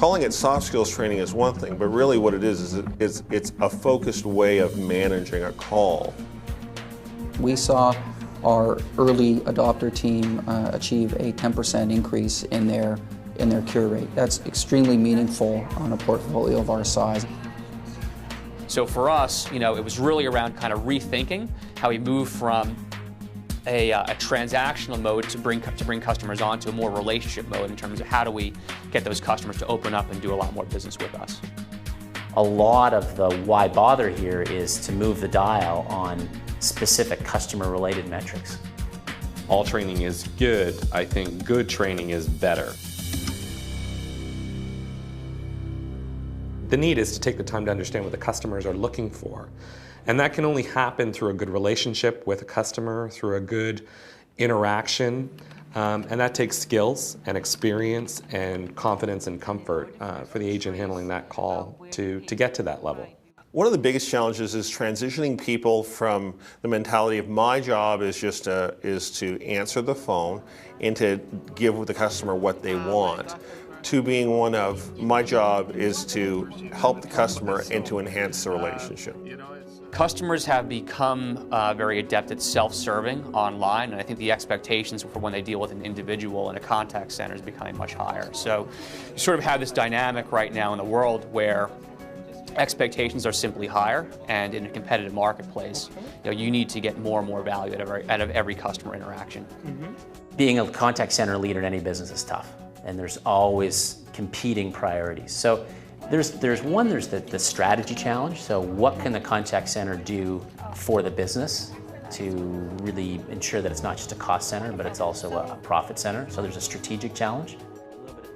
Calling it soft skills training is one thing, but really what it is it's a focused way of managing a call. We saw our early adopter team achieve a 10% increase in their cure rate. That's extremely meaningful on a portfolio of our size. So for us, it was really around kind of rethinking how we move from a transactional mode to bring customers on to a more relationship mode in terms of how do we get those customers to open up and do a lot more business with us. A lot of the why bother here is to move the dial on specific customer-related metrics. All training is good. I think good training is better. The need is to take the time to understand what the customers are looking for. And that can only happen through a good relationship with a customer, through a good interaction. And that takes skills and experience and confidence and comfort for the agent handling that call to get to that level. One of the biggest challenges is transitioning people from the mentality of my job is to answer the phone and to give the customer what they want, to being one of my job is to help the customer and to enhance the relationship. Customers have become very adept at self-serving online, and I think the expectations for when they deal with an individual in a contact center is becoming much higher. So you sort of have this dynamic right now in the world where expectations are simply higher, and in a competitive marketplace, you need to get more and more value out of every customer interaction. Being a contact center leader in any business is tough, and there's always competing priorities. So there's the strategy challenge. So what can the contact center do for the business to really ensure that it's not just a cost center, but it's also a profit center? So there's a strategic challenge.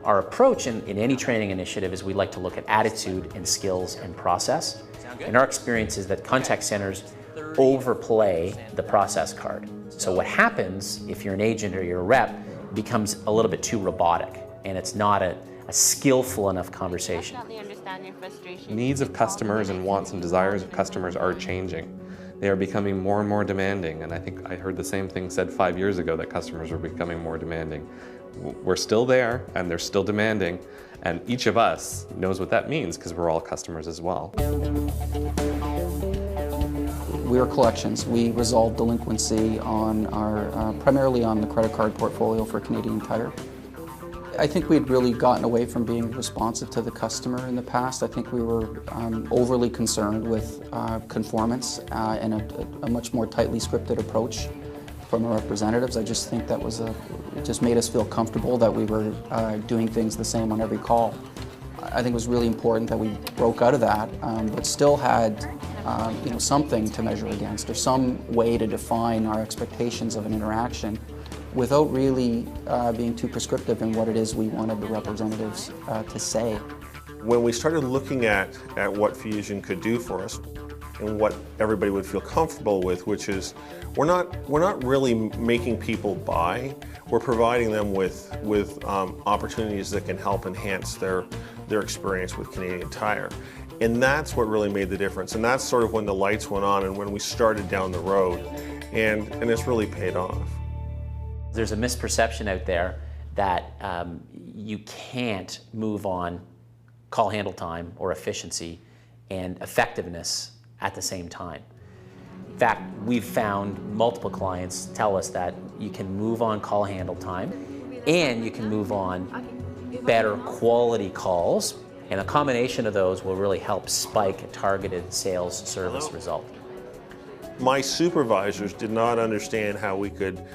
Our approach in any training initiative is we like to look at attitude and skills and process. And our experience is that contact centers overplay the process card. So what happens if you're an agent or you're a rep becomes a little bit too robotic, and it's not a skillful enough conversation. Needs of customers and wants and desires of customers are changing. They are becoming more and more demanding, and I think I heard the same thing said 5 years ago, that customers were becoming more demanding. We're still there, and they're still demanding, and each of us knows what that means because we're all customers as well. We are collections. We resolve delinquency on our primarily on the credit card portfolio for Canadian Tire. I think we'd really gotten away from being responsive to the customer in the past. I think we were overly concerned with conformance and a much more tightly scripted approach from our representatives. I just think that was it just made us feel comfortable that we were doing things the same on every call. I think it was really important that we broke out of that, but still had something to measure against, or some way to define our expectations of an interaction without really being too prescriptive in what it is we wanted the representatives to say. When we started looking at what Fusion could do for us and what everybody would feel comfortable with, which is we're not really making people buy, we're providing them with opportunities that can help enhance their experience with Canadian Tire. And that's what really made the difference. And that's sort of when the lights went on and when we started down the road. And it's really paid off. There's a misperception out there that you can't move on call handle time or efficiency and effectiveness at the same time. In fact, we've found multiple clients tell us that you can move on call handle time and you can move on better quality calls, and a combination of those will really help spike a targeted sales service result. My supervisors did not understand how we could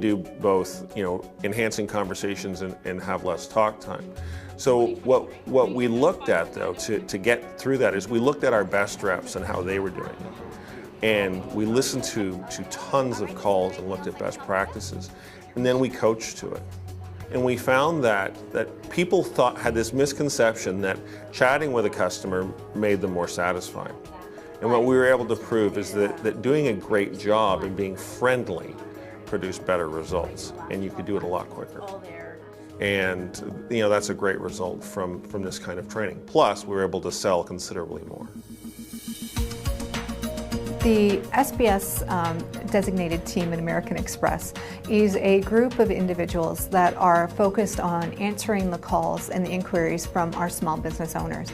do both, enhancing conversations and have less talk time. So what we looked at, though, to get through that is we looked at our best reps and how they were doing it. And we listened to tons of calls and looked at best practices. And then we coached to it. And we found that people had this misconception that chatting with a customer made them more satisfying. And what we were able to prove is that doing a great job and being friendly produced better results, and you could do it a lot quicker. And that's a great result from this kind of training. Plus, we were able to sell considerably more. The SBS designated team at American Express is a group of individuals that are focused on answering the calls and the inquiries from our small business owners.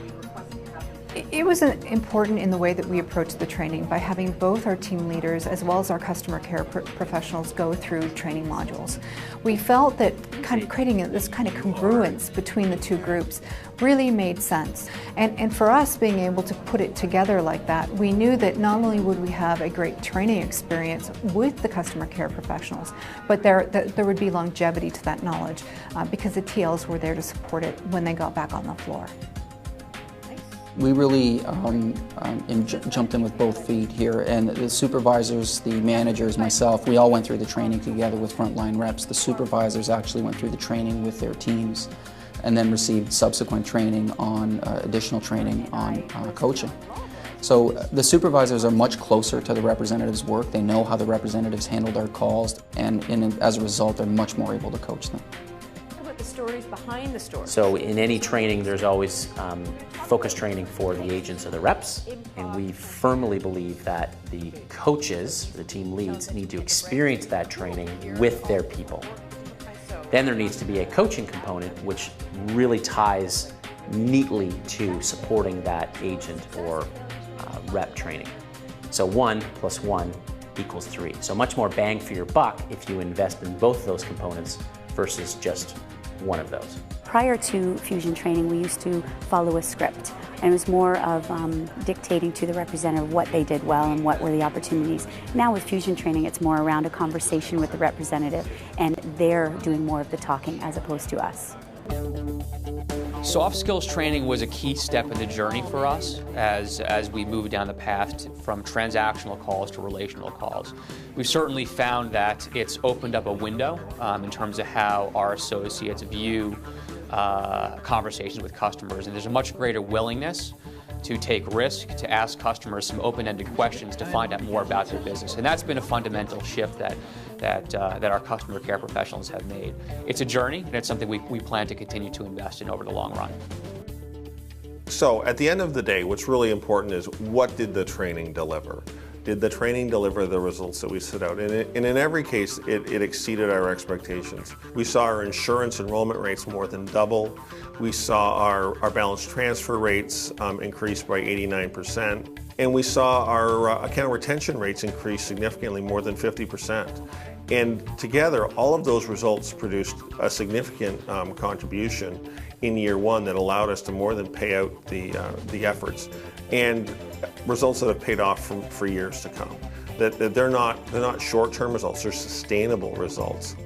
It was important in the way that we approached the training by having both our team leaders as well as our customer care professionals go through training modules. We felt that kind of creating this kind of congruence between the two groups really made sense. And for us, being able to put it together like that, we knew that not only would we have a great training experience with the customer care professionals, but there would be longevity to that knowledge because the TLs were there to support it when they got back on the floor. We really jumped in with both feet here, and the supervisors, the managers, myself, we all went through the training together with frontline reps. The supervisors actually went through the training with their teams and then received subsequent training on, additional training on coaching. So the supervisors are much closer to the representatives' work. They know how the representatives handle their calls, and as a result, they're much more able to coach them. The stories behind the stories. So in any training, there's always focus training for the agents or the reps, and we firmly believe that the coaches, the team leads, need to experience that training with their people. Then there needs to be a coaching component which really ties neatly to supporting that agent or rep training. So 1 + 1 = 3. So much more bang for your buck if you invest in both of those components versus just one of those. Prior to Fusion training, we used to follow a script, and it was more of dictating to the representative what they did well and what were the opportunities. Now with Fusion training, it's more around a conversation with the representative, and they're doing more of the talking as opposed to us. Soft skills training was a key step in the journey for us as we moved down the path from transactional calls to relational calls. We've certainly found that it's opened up a window in terms of how our associates view conversations with customers, and there's a much greater willingness to take risk, to ask customers some open-ended questions to find out more about their business. And that's been a fundamental shift that our customer care professionals have made. It's a journey, and it's something we plan to continue to invest in over the long run. So at the end of the day, what's really important is, what did the training deliver? Did the training deliver the results that we set out? And in every case, it exceeded our expectations. We saw our insurance enrollment rates more than double. We saw our balance transfer rates increase by 89%. And we saw our account retention rates increase significantly, more than 50%. And together, all of those results produced a significant contribution in year one that allowed us to more than pay out the efforts, and results that have paid off for years to come. That they're not short-term results, they're sustainable results.